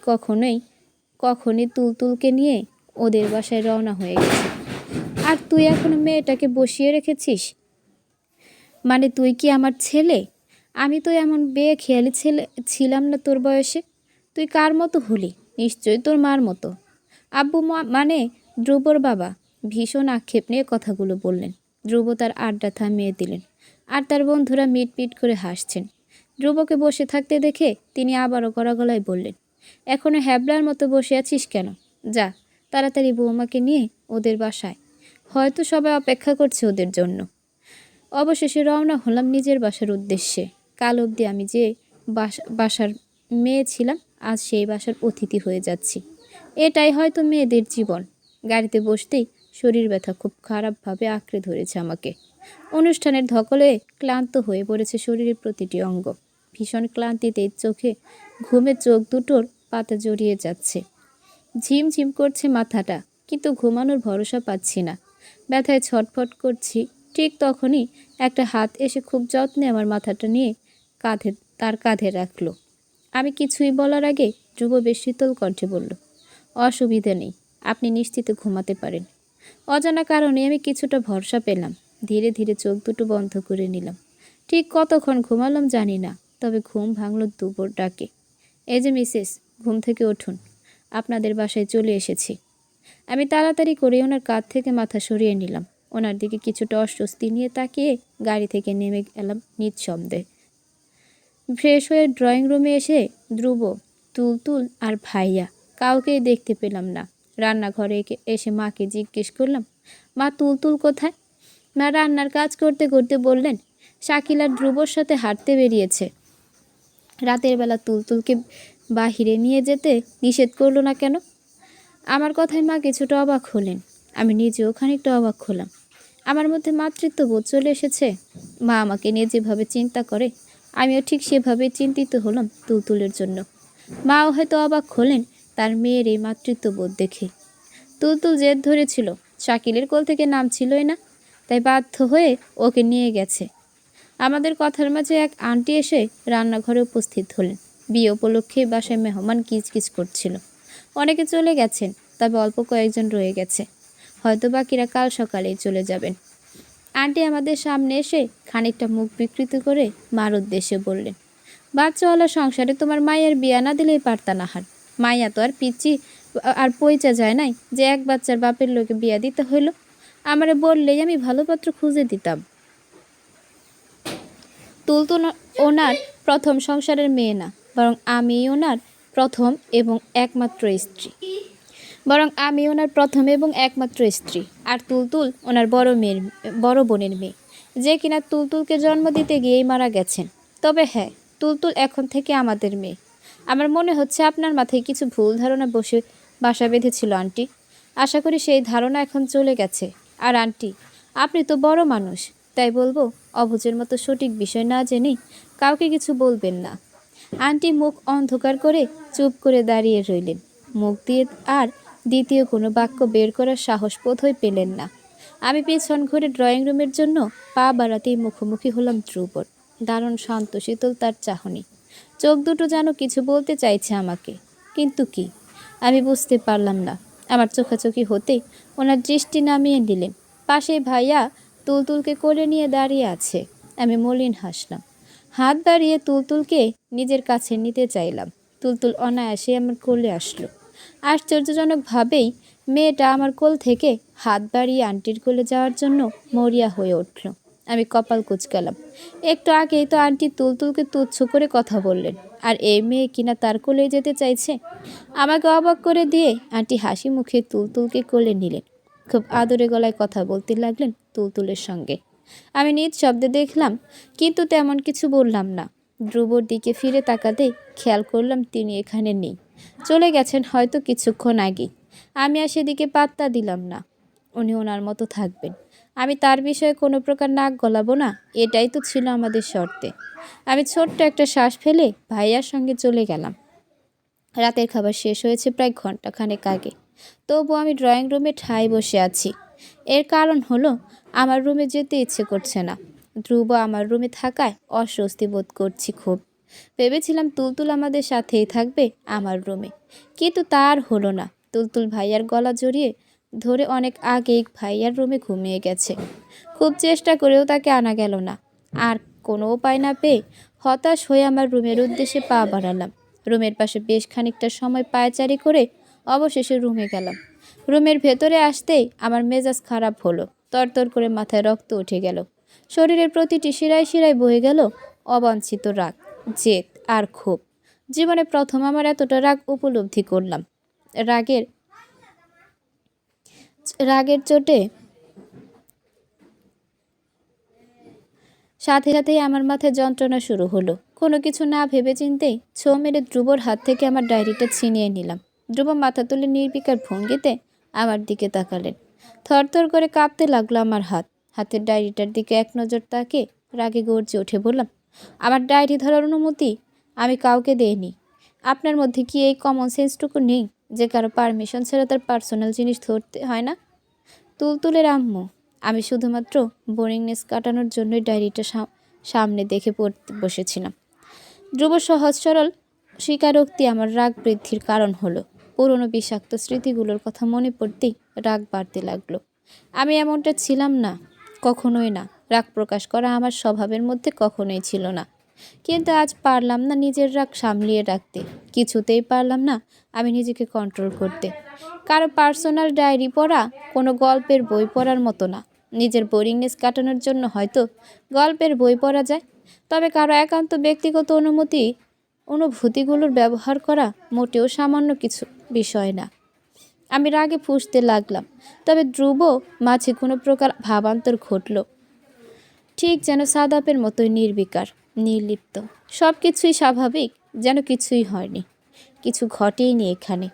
কখনই তুলতুলকে নিয়ে ওদের বাসায় রওনা হয়ে গেছে, আর তুই এখনো মেয়েটাকে বসিয়ে রেখেছিস। মানে তুই কি আমার ছেলে? আমি তো এমন বেখেয়ালি ছেলে ছিলাম না তোর বয়সে। তুই কার মতো হলি? নিশ্চয়ই তোর মার মতো। আব্বু মানে ধ্রুবর বাবা ভীষণ আক্ষেপ নিয়ে কথাগুলো বললেন। ধ্রুব তার আড্ডা থামিয়ে দিলেন, আর তার বন্ধুরা মিটমিট করে হাসছেন। ধ্রুবকে বসে থাকতে দেখে তিনি আবারও কড়া গলায় বললেন, এখনো হ্যাবলার মতো বসে আছিস কেন? যা, তাড়াতাড়ি বৌমাকে নিয়ে ওদের বাসায়, হয়তো সবাই অপেক্ষা করছে ওদের জন্য। অবশেষে রওনা হলাম নিজের বাসার উদ্দেশ্যে। কাল অবধি আমি যে বাসার মেয়ে ছিলাম, আজ সেই বাসার অতিথি হয়ে যাচ্ছি। এটাই হয়তো মেয়েদের জীবন। গাড়িতে বসতেই শরীর ব্যথা খুব খারাপভাবে আঁকড়ে ধরেছে আমাকে। অনুষ্ঠানের ধকলে ক্লান্ত হয়ে পড়েছে শরীরের প্রতিটি অঙ্গ। ভীষণ ক্লান্তিতে ঘুমে চোখ দুটোর পাতা জড়িয়ে যাচ্ছে। ঝিমঝিম করছে মাথাটা, কিন্তু ঘুমানোর ভরসা পাচ্ছি না। ব্যথায় ছটফট করছি। ঠিক তখনই একটা হাত এসে খুব যত্নে আমার মাথাটা নিয়ে তার কাঁধে রাখলো। আমি কিছুই বলার আগে ধ্রুব বেশ শীতল কণ্ঠে বলল, অসুবিধা নেই, আপনি নিশ্চিতে ঘুমাতে পারেন। অজানা কারণে আমি কিছুটা ভরসা পেলাম। ধীরে ধীরে চোখ দুটো বন্ধ করে নিলাম। ঠিক কতক্ষণ ঘুমালাম জানি না, তবে ঘুম ভাঙল দুপুর ডাকে, এই যে মিসেস, ঘুম থেকে উঠুন, আপনাদের বাসায় চলে এসেছি। আমি তাড়াতাড়ি করে ওনার কাঁধ থেকে মাথা সরিয়ে নিলাম। ওনার দিকে কিছুটা অস্বস্তি নিয়ে তাকিয়ে গাড়ি থেকে নেমে গেলাম নিঃশব্দে। ফ্রেশ হয়ে ড্রয়িং রুমে এসে ধ্রুব, তুলতুল আর ভাইয়া কাউকেই দেখতে পেলাম না। রান্নাঘরে এসে মাকে জিজ্ঞেস করলাম, মা তুলতুল কোথায়? মা রান্নার কাজ করতে করতে বললেন, শাকিল আর ধ্রুবর সাথে হাঁটতে বেরিয়েছে। রাতের বেলা তুলতুলকে বাহিরে নিয়ে যেতে নিষেধ করলো না কেন? আমার কথায় মা কিছুটা অবাক হলেন। আমি নিজেও খানিকটা অবাক হলাম। আমার মধ্যে মাতৃত্ববোধ চলে এসেছে। মা আমাকে নিয়ে যেভাবে চিন্তা করে, আমিও ঠিক সেভাবেই চিন্তিত হলাম তুলতুলের জন্য। মাও হয়তো অবাক হলেন তার মেয়ের এই মাতৃত্ববোধ দেখে। তুলতুল জেদ ধরেছিল, শাকিলের কোল থেকে নামছিলই না, তাই বাধ্য হয়ে ওকে নিয়ে গেছে। আমাদের কথার মাঝে এক আন্টি এসে রান্নাঘরে উপস্থিত হলেন। বিয়ে উপলক্ষে বাসায় মেহমান কিচকিচ করছিল। অনেকে চলে গেছেন, তবে অল্প কয়েকজন রয়ে গেছে। হয়তো বাকিরা কাল সকালেই চলে যাবেন। আন্টি আমাদের সামনে এসে খানিকটা মুখ বিকৃত করে মার উদ্দেশ্যে বললেন, বাচ্চাওয়ালা সংসারে তোমার মায়ের বিয়া না দিলেই পারতা না। হার মাইয়া তো আর পিচ্ছি আর পইচা যায় নাই যে এক বাচ্চার বাপের লোকে বিয়া দিতে হইল। আমারে বললেই আমি ভালো পাত্র খুঁজে দিতাম। তুলতুল ওনার প্রথম সংসারের মেয়ে না, বরং আমি ওনার প্রথম এবং একমাত্র স্ত্রী। আর তুলতুল ওনার বড় বোনের মেয়ে, যে কিনা তুলতুলকে জন্ম দিতে গিয়েই মারা গেছেন। তবে হ্যাঁ, তুলতুল এখন থেকে আমাদের মেয়ে। আমার মনে হচ্ছে আপনার মাথায় কিছু ভুল ধারণা বাসা বেঁধেছিল আন্টি। আশা করি সেই ধারণা এখন চলে গেছে। আর আন্টি, আপনি তো বড় মানুষ, তাই বলবো অবুঝের মতো সঠিক বিষয় না জেনেই কাউকে কিছু বলবেন না। আন্টি মুখ অন্ধকার করে চুপ করে দাঁড়িয়ে রইলেন। মুখ দিয়ে আর দ্বিতীয় কোনো বাক্য বের করার সাহস বোধহয় পেলেন না। আমি পেছন ঘুরে ড্রয়িং রুমের জন্য পা বাড়াতেই মুখোমুখি হলাম ধ্রুবর। দারুণ শান্ত শীতল তার চাহনি। চোখ দুটো যেন কিছু বলতে চাইছে আমাকে, কিন্তু কি আমি বুঝতে পারলাম না। আমার চোখাচোখি হতেই ওনার দৃষ্টি নামিয়ে নিলেন। পাশে ভাইয়া তুলতুলকে কোলে নিয়ে দাঁড়িয়ে আছে। আমি মলিন হাসলাম। হাত বাড়িয়ে তুলতুলকে নিজের কাছে নিতে চাইলাম। তুলতুল অনায়াসে আমার কোলে আসলো। আশ্চর্যজনকভাবেই মেয়েটা আমার কোল থেকে হাত বাড়িয়ে আন্টির কোলে যাওয়ার জন্য মরিয়া হয়ে উঠল। আমি কপাল কুঁচকালাম। একটু আগেই তো আন্টি তুলতুলকে তুচ্ছ করে কথা বললেন, আর এই মেয়ে কিনা তার কোলে যেতে চাইছে। আমাকে অবাক করে দিয়ে আন্টি হাসি মুখে তুলতুলকে কোলে নিলেন। খুব আদরে গলায় কথা বলতে লাগলেন তুলতুলের সঙ্গে। আমি নিজ শব্দে দেখলাম, কিন্তু তেমন কিছু বললাম না। ধ্রুবর দিকে ফিরে তাকাতেই খেয়াল করলাম তিনি এখানে নেই, চলে গেছেন হয়তো কিছুক্ষণ আগেই। আমি আর সেদিকে পাত্তা দিলাম না। উনি ওনার মতো থাকবেন, আমি তার বিষয়ে কোনো প্রকার নাক গলাবো না, এটাই তো ছিল আমাদের শর্তে। আমি ছোট্ট একটা শ্বাস ফেলে ভাইয়ার সঙ্গে চলে গেলাম। রাতের খাবার শেষ হয়েছে প্রায় ঘন্টাখানেক আগে, তবু আমি ড্রয়িং রুমে ঠায় বসে আছি। এর কারণ হলো, আমার রুমে যেতে ইচ্ছে করছে না। ধ্রুব আমার রুমে থাকায় অস্বস্তি বোধ করছি খুব। ভেবেছিলাম তুলতুল আমাদের সাথেই থাকবে আমার রুমে, কিন্তু তার হলো না। তুলতুল ভাইয়ার গলা জড়িয়ে ধরে অনেক আগেই ভাইয়ার রুমে ঘুমিয়ে গেছে। খুব চেষ্টা করেও তাকে আনা গেল না। আর কোনো উপায় না পেয়ে হতাশ হয়ে আমার রুমের উদ্দেশ্যে পা বাড়ালাম। রুমের পাশে বেশ খানিকটা সময় পায়চারি করে অবশেষে রুমে গেলাম। রুমের ভেতরে আসতেই আমার মেজাজ খারাপ হলো। তরতর করে মাথায় রক্ত উঠে গেল। শরীরের প্রতিটি শিরায় শিরায় বয়ে গেল অবাঞ্ছিত রাগ, জেদ আর ক্ষোভ। জীবনে প্রথম আমার এতটা রাগ উপলব্ধি করলাম। রাগের রাগের চোটে সাথে সাথেই আমার মাথায় যন্ত্রণা শুরু হলো। কোনো কিছু না ভেবে চিন্তেই ছো মেরে ধ্রুবর হাত থেকে আমার ডায়েরিটা ছিনিয়ে নিলাম। ধ্রুব মাথা তুলে নির্বিকার ভঙ্গিতে আমার দিকে তাকালেন। থরথর করে কাঁপতে লাগলো আমার হাত। হাতের ডায়েরিটার দিকে এক নজর তাকে রাগে গর্জে উঠে বললাম, আমার ডায়েরি ধরার অনুমতি আমি কাউকে দেইনি। আপনার মধ্যে কি এই কমন সেন্সটুকু নেই যে কারো পারমিশন ছাড়া তার পার্সোনাল জিনিস ধরতে হয় না? তুলতুলের আম্মু, আমি শুধুমাত্র বোরিংনেস কাটানোর জন্যই ডায়েরিটা সামনে দেখে পড়তে বসেছিলাম। ধ্রুব সহজ সরল স্বীকারোক্তি আমার রাগ বৃদ্ধির কারণ হলো। পুরনো বিষাক্ত স্মৃতিগুলোর কথা মনে পড়তেই রাগ বাড়তে লাগলো। আমি এমনটা ছিলাম না, কখনোই না। রাগ প্রকাশ করা আমার স্বভাবের মধ্যে কখনোই ছিল না। কিন্তু আজ পারলাম না নিজের রাগ সামলিয়ে রাখতে। কিছুতেই পারলাম না আমি নিজেকে কন্ট্রোল করতে। কারো পার্সোনাল ডায়েরি পড়া কোনো গল্পের বই পড়ার মতো না। নিজের বোরিংনেস কাটানোর জন্য হয়তো গল্পের বই পড়া যায়, তবে কারো একান্ত ব্যক্তিগত অনুভূতিগুলোর ব্যবহার করা মোটেও সামান্য কিছু বিষয় না। আমি রাগে ফুঁসতে লাগলাম, তবে ধ্রুব মাঝে কোনো প্রকার ভাবান্তর ঘটল, ঠিক যেন সাদাপের মতোই নির্বিকার, নির্লিপ্ত। সব কিছুই স্বাভাবিক, যেন কিছুই হয়নি, কিছু ঘটেইনি এখানে।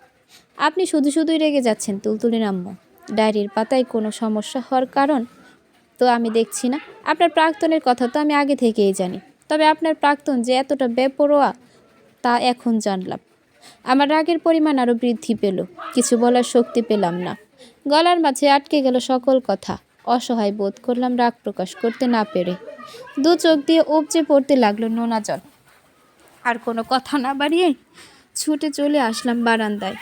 আপনি শুধু শুধুই রেগে যাচ্ছেন তুলতুলির আম্মু। ডায়েরির পাতায় কোনো সমস্যা হওয়ার কারণ তো আমি দেখছি না। আপনার প্রাক্তনের কথা তো আমি আগে থেকেই জানি, তবে আপনার প্রাক্তন যে এতটা বেপরোয়া তা এখন জানলাম। আমার রাগের পরিমাণ আরও বৃদ্ধি পেল, কিছু বলার শক্তি পেলাম না, গলার মাঝে আটকে গেল সকল কথা। অসহায় বোধ করলাম রাগ প্রকাশ করতে না পেরে। দু চোখ দিয়ে উপচে পড়তে লাগলো নোনা জল। আর কোনো কথা না বাড়িয়ে ছুটে চলে আসলাম বারান্দায়।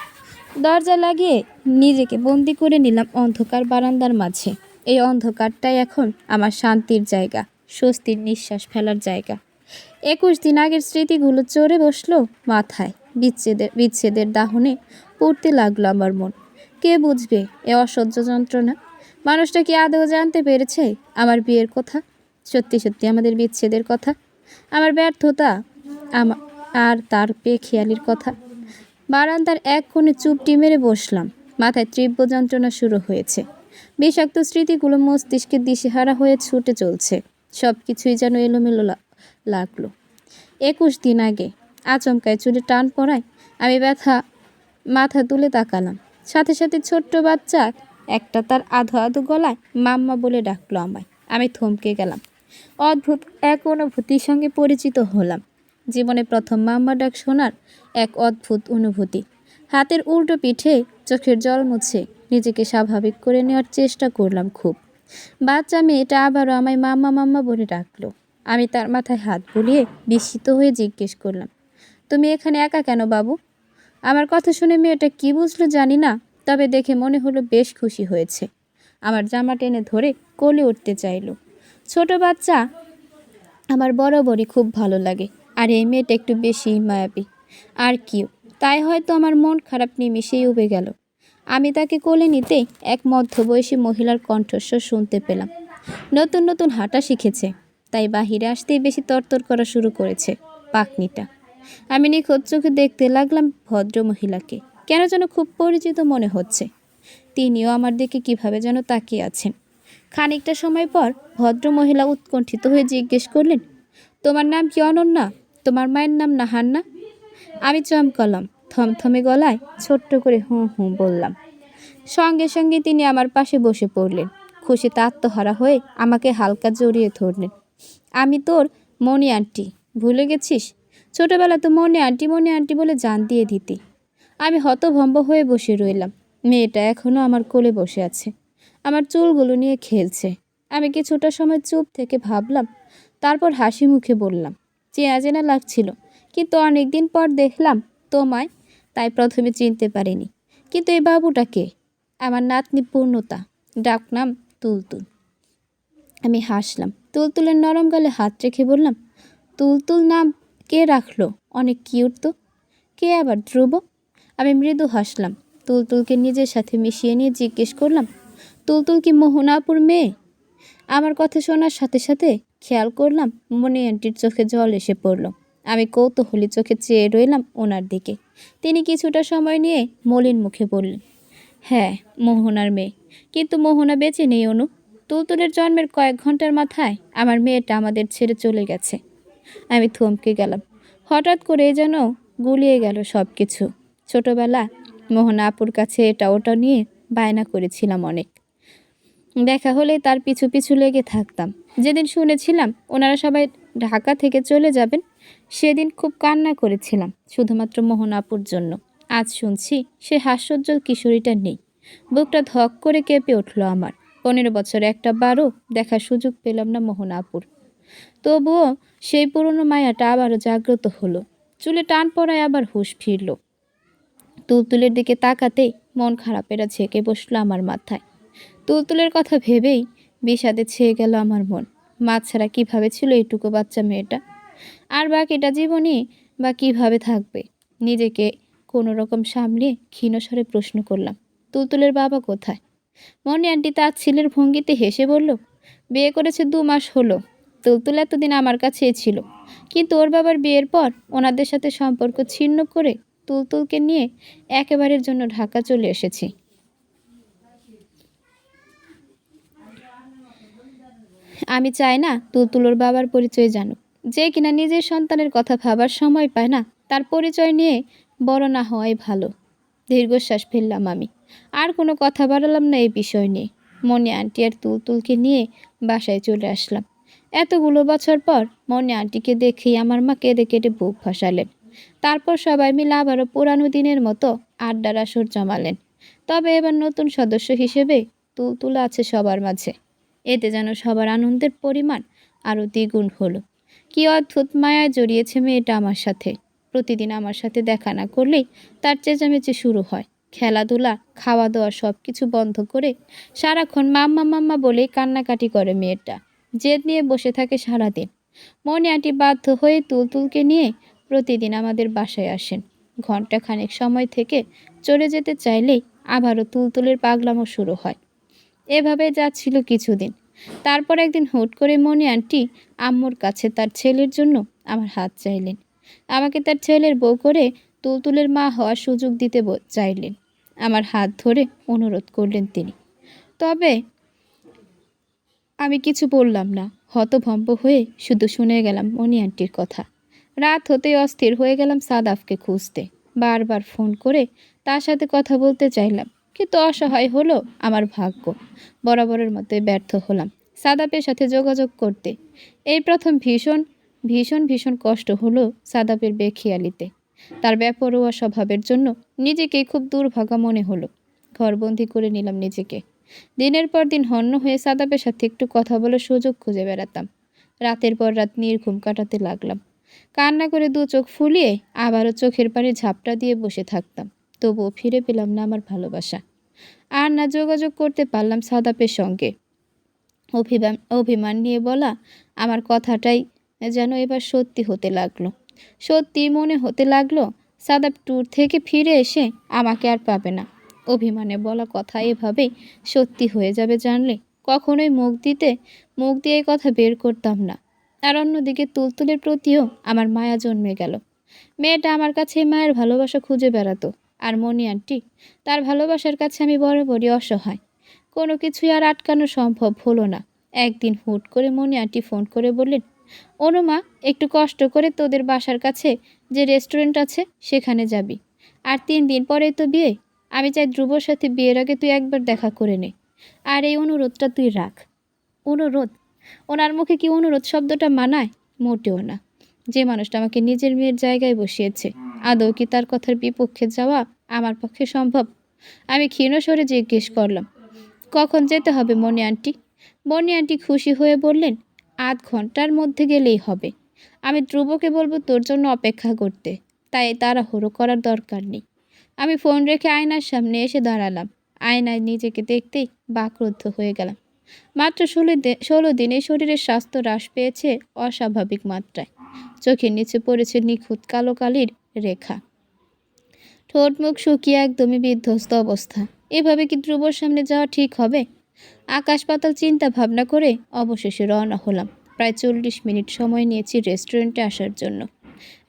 দরজা লাগিয়ে নিজেকে বন্দি করে নিলাম অন্ধকার বারান্দার মাঝে। এই অন্ধকারটাই এখন আমার শান্তির জায়গা, স্বস্তির নিঃশ্বাস ফেলার জায়গা। 21 দিন আগের স্মৃতিগুলো চড়ে বসলো মাথায়। বিচ্ছেদের দাহনে পড়তে লাগলো আমার মন। কে বুঝবে এ অসহ্য যন্ত্রণা? মানুষটা কি আদৌ জানতে পেরেছে আমার বিয়ের কথা, সত্যি সত্যি আমাদের বিচ্ছেদের কথা, আমার ব্যর্থতা, আর তার বেখেয়ালির কথা? বারান্দার এক কোণে চুপটি মেরে বসলাম। মাথায় তীব্র যন্ত্রণা শুরু হয়েছে। বিষাক্ত স্মৃতিগুলো মস্তিষ্কে দিশেহারা হয়ে ছুটে চলছে। সব কিছুই যেন এলোমেলো লাগলো। 21 দিন আগে আচমকায় চুলে টান পড়ায় আমি মাথা তুলে তাকালাম। সাথে সাথে ছোট্ট বাচ্চা একটা তার আধো আধো গলায় মাম্মা বলে ডাকলো আমায়। আমি থমকে গেলাম। অদ্ভুত এক অনুভূতির সঙ্গে পরিচিত হলাম। জীবনে প্রথম মাম্মা ডাক শোনার এক অদ্ভুত অনুভূতি। হাতের উল্টো পিঠে চোখের জল মুছে নিজেকে স্বাভাবিক করে নেওয়ার চেষ্টা করলাম খুব। বাচ্চা মেয়েটা আবারও আমায় মাম্মা মাম্মা বলে ডাকলো। আমি তার মাথায় হাত বুলিয়ে বিস্মিত হয়ে জিজ্ঞেস করলাম, তুমি এখানে একা কেন বাবু? আমার কথা শুনে মেয়েটা কি বুঝলো জানি না, তবে দেখে মনে হলো বেশ খুশি হয়েছে। আমার জামা টেনে ধরে কোলে উঠতে চাইলো। ছোট বাচ্চা আমার বরাবরই খুব ভালো লাগে, আর এই মেয়েটা একটু বেশি মায়াবী। আর কিও, তাই হয়তো আমার মন খারাপ নিমিষেই উবে গেল। আমি তাকে কোলে নিতেই এক মধ্যবয়সী মহিলার কণ্ঠস্বর শুনতে পেলাম। নতুন নতুন হাঁটা শিখেছে, তাই বাহিরে আসতেই বেশি তরতর করা শুরু করেছে পাকনিটা। আমি নিখোঁজ চোখে দেখতে লাগলাম ভদ্র মহিলাকে। কেন যেন খুব পরিচিত মনে হচ্ছে। তিনিও আমার দিকে কিভাবে যেন তাকিয়ে আছেন। খানিকটা সময় পর ভদ্র মহিলা উৎকণ্ঠিত হয়ে জিজ্ঞেস করলেন, তোমার নাম কি অনন্যা? তোমার মায়ের নাম নাহান্না? আমি চমকালাম, থমথমে গলায় ছোট্ট করে হুঁ হুঁ বললাম। সঙ্গে সঙ্গে তিনি আমার পাশে বসে পড়লেন। খুশিতে আত্মহারা হয়ে আমাকে হালকা জড়িয়ে ধরলেন। আমি তোর মণি আন্টি, ভুলে গেছিস? ছোটবেলা তো মণি আন্টি বলে জান দিয়ে দিতি। আমি হতভম্ব হয়ে বসে রইলাম। মেয়েটা এখনও আমার কোলে বসে আছে, আমার চুলগুলো নিয়ে খেলছে। আমি কিছুটা সময় চুপ থেকে ভাবলাম, তারপর হাসি মুখে বললাম, চেনা চেনা লাগছিল, কিন্তু অনেক দিন পর দেখলাম তোমায়, তাই প্রথমে চিনতে পারিনি। কিন্তু এই বাবুটা কে? আমার নাতনি পূর্ণতা, ডাকনাম তুলতুল। আমি হাসলাম। তুলতুলের নরম গালে হাত রেখে বললাম, তুলতুল নাম কে রাখলো? অনেক কিউট তো। কে আবার? ধ্রুব। আমি মৃদু হাসলাম। তুলতুলকে নিজের সাথে মিশিয়ে নিয়ে জিজ্ঞেস করলাম, তুলতুল কি মোহনাপুর মেয়ে? আমার কথা শোনার সাথে সাথে খেয়াল করলাম মনি আন্টির চোখে জল এসে পড়ল। আমি কৌতূহলী চোখে চেয়ে রইলাম ওনার দিকে। তিনি কিছুটা সময় নিয়ে মলিন মুখে বললেন, হ্যাঁ, মোহনার মেয়ে। কিন্তু মোহনা বেঁচে নেই অনু। তুলতুলের জন্মের কয়েক ঘন্টার মাথায় আমার মেয়েটা আমাদের ছেড়ে চলে গেছে। আমি থমকে গেলাম। হঠাৎ করে যেন গুলিয়ে গেল সব কিছু। ছোটবেলা মোহনা আপুর কাছে এটা ওটা নিয়ে বায়না করেছিলাম অনেক। দেখা হলে তার পিছু পিছু লেগে থাকতাম। যেদিন শুনেছিলাম ওনারা সবাই ঢাকা থেকে চলে যাবেন, সেদিন খুব কান্না করেছিলাম শুধুমাত্র মোহনা আপুর জন্য। আজ শুনছি সে হাস্যোজ্জ্বল কিশোরীটা নেই। বুকটা ধক করে কেঁপে উঠল আমার। 15 বছর একটা বারও দেখার সুযোগ পেলাম না মোহনা আপুর। তবুও সেই পুরনো মায়াটা আবারও জাগ্রত হলো। চুলে টান পড়ায় আবার হুঁশ ফিরল। তুলতুলের দিকে তাকাতেই মন খারাপেরা ঝেঁকে বসলো আমার মাথায়। তুলতুলের কথা ভেবেই বিষাদে ছেয়ে গেল আমার মন। মা ছাড়া কীভাবে ছিল এইটুকু বাচ্চা মেয়েটা? আর বাকিটা জীবনই বা কীভাবে থাকবে? নিজেকে কোনো রকম সামলিয়ে ক্ষীণস্বরে প্রশ্ন করলাম, তুলতুলের বাবা কোথায়? মনি আন্টি তার ছেলের ভঙ্গিতে হেসে বলল, বিয়ে করেছে 2 মাস হলো। তুলতুল এতদিন আমার কাছেই ছিল, কিন্তু ওর বাবার বিয়ের পর ওনাদের সাথে সম্পর্ক ছিন্ন করে তুলতুলকে নিয়ে একেবারের জন্য ঢাকা চলে এসেছি। আমি চাই না তুলতুলোর বাবার পরিচয় জানুক। যে কিনা নিজের সন্তানের কথা ভাবার সময় পায় না, তার পরিচয় নিয়ে বড় না হওয়াই ভালো। দীর্ঘশ্বাস ফেললাম আমি। আর কোনো কথা বাড়ালাম না এই বিষয় নিয়ে। মনি আন্টি আর তুলতুলকে নিয়ে বাসায় চলে আসলাম। এতগুলো বছর পর মনি আন্টিকে দেখেই আমার মা কেঁদে কেটে বুক ভাসালেন। তারপর সবাই মিলে আবারও পুরানো দিনের মতো আড্ডার আসর জমালেন। তবে এবার নতুন সদস্য হিসেবে তুলতুলা আছে সবার মাঝে। এতে যেন সবার আনন্দের পরিমাণ আরও দ্বিগুণ হলো। কি অদ্ভুত মায়ায় জড়িয়েছে মেয়েটা আমার সাথে। প্রতিদিন আমার সাথে দেখা না করলেই তার চেঁচামেচি শুরু হয়। খেলাধুলা, খাওয়া দাওয়া সব কিছু বন্ধ করে সারাক্ষণ মাম্মা মাম্মা বলেই কান্নাকাটি করে মেয়েটা। জেদ নিয়ে বসে থাকে সারাদিন। মনি আন্টি বাধ্য হয়ে তুলতুলকে নিয়ে প্রতিদিন আমাদের বাসায় আসেন। ঘণ্টাখানেক সময় থেকে চলে যেতে চাইলেই আবারও তুলতুলের পাগলামো শুরু হয়। এভাবে যাচ্ছিল কিছুদিন। তারপর একদিন হুট করে মনি আন্টি আম্মুর কাছে তার ছেলের জন্য আমার হাত চাইলেন। আমাকে তার ছেলের বউ করে তুলতুলের মা হওয়ার সুযোগ দিতে চাইলেন। আমার হাত ধরে অনুরোধ করলেন তিনি। তবে আমি কিছু বললাম না। হতভম্ব হয়ে শুধু শুনে গেলাম মনি আন্টির কথা। রাত হতেই অস্থির হয়ে গেলাম সাদাফকে খুঁজতে। বারবার ফোন করে তার সাথে কথা বলতে চাইলাম, কিন্তু অসহায় হলো আমার ভাগ্য। বরাবরের মতোই ব্যর্থ হলাম সাদাফের সাথে যোগাযোগ করতে। এই প্রথম ভীষণ ভীষণ ভীষণ কষ্ট হলো সাদাফের বেখিয়ালিতে। তার বেপরোয়া স্বভাবের জন্য নিজেকেই খুব দুর্ভাগা মনে হলো। ঘরবন্দি করে নিলাম নিজেকে। দিনের পর দিন হন্য হয়ে সাদাফের সাথে একটু কথা বলার সুযোগ খুঁজে বেড়াতাম। রাতের পর রাত নির্ঘুম কাটাতে লাগলাম। কান্না করে দু চোখ ফুলিয়ে আবারও চোখের পানি ঝাপটা দিয়ে বসে থাকতাম। তবুও ফিরে পেলাম না আমার ভালোবাসা। আর না যোগাযোগ করতে পারলাম সাদাফের সঙ্গে। অভিমান নিয়ে বলা আমার কথাটাই যেন এবার সত্যি হতে লাগলো। সত্যি মনে হতে লাগলো সাদাফ ট্যুর থেকে ফিরে এসে আমাকে আর পাবে না। অভিমানে বলা কথা এভাবেই সত্যি হয়ে যাবে জানলে কখনোই মুখ দিয়ে এই কথা বের করতাম না। আর অন্যদিকে তুলতুলের প্রতিও আমার মায়া জন্মে গেল। মেয়েটা আমার কাছে মায়ের ভালোবাসা খুঁজে বেড়াতো। আর মনি আন্টি, তার ভালোবাসার কাছে আমি বরাবরই অসহায়। কোনো কিছুই আর আটকানো সম্ভব হলো না। একদিন হুট করে মনি আন্টি ফোন করে বললেন, অনুমা, একটু কষ্ট করে তোদের বাসার কাছে যে রেস্টুরেন্ট আছে সেখানে যাবি। আর 3 দিন পরেই তো বিয়ে। আমি চাই ধ্রুবর সাথে বিয়ের আগে তুই একবার দেখা করে নে। আর এই অনুরোধটা তুই রাখ। অনুরোধ? ওনার মুখে কি অনুরোধ শব্দটা মানায়? মোটেও না। যে মানুষটা আমাকে নিজের মেয়ের জায়গায় বসিয়েছে, আদৌ কি তার কথার বিপক্ষে যাওয়া আমার পক্ষে সম্ভব? আমি ক্ষীণ স্বরে জিজ্ঞেস করলাম, কখন যেতে হবে মনি আন্টি? মনি আন্টি খুশি হয়ে বললেন, আধ ঘন্টার মধ্যে গেলেই হবে। আমি ধ্রুবকে বলবো তোর জন্য অপেক্ষা করতে, তাই তাড়াহুড়ো করার দরকার নেই। আমি ফোন রেখে আয়নার সামনে এসে দাঁড়ালাম। আয়নায় নিজেকে দেখতেই বাকরুদ্ধ হয়ে গেলাম। মাত্র 16 দিনে শরীরের স্বাস্থ্য হ্রাস পেয়েছে অস্বাভাবিক মাত্রায়। চোখের নিচে পড়েছে নিখুঁত কালো কালির রেখা। ঠোঁট মুখ শুকিয়ে একদমই বিধ্বস্ত অবস্থা। এভাবে কি ধ্রুবর সামনে যাওয়া ঠিক হবে? আকাশ পাতাল চিন্তা ভাবনা করে অবশেষে রওনা হলাম। প্রায় 40 মিনিট সময় নিয়েছি রেস্টুরেন্টে আসার জন্য।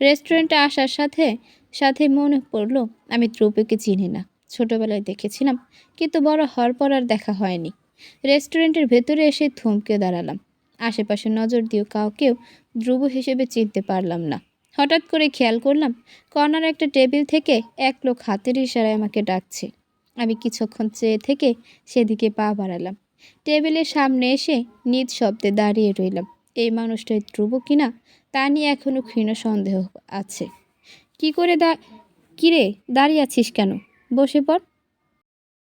রেস্টুরেন্টে আসার সাথে সাথে মনে পড়লো আমি ধ্রুবকে চিনি না। ছোটবেলায় দেখেছিলাম, কিন্তু বড় হওয়ার পর আর দেখা হয়নি। রেস্টুরেন্টের ভেতরে এসে থমকে দাঁড়ালাম। আশেপাশে নজর দিয়েও কাউকেও ধ্রুব হিসেবে চিনতে পারলাম না। হঠাৎ করে খেয়াল করলাম কর্নার একটা টেবিল থেকে এক লোক হাতের ইশারায় আমাকে ডাকছে। আমি কিছুক্ষণ চেয়ে থেকে সেদিকে পা বাড়ালাম। টেবিলের সামনে এসে নিজ শব্দে দাঁড়িয়ে রইলাম। এই মানুষটাই ধ্রুব কিনা তা নিয়ে এখনও ক্ষীণ সন্দেহ আছে। কিরে, দাঁড়িয়ে আছিস কেন? বসে পড়।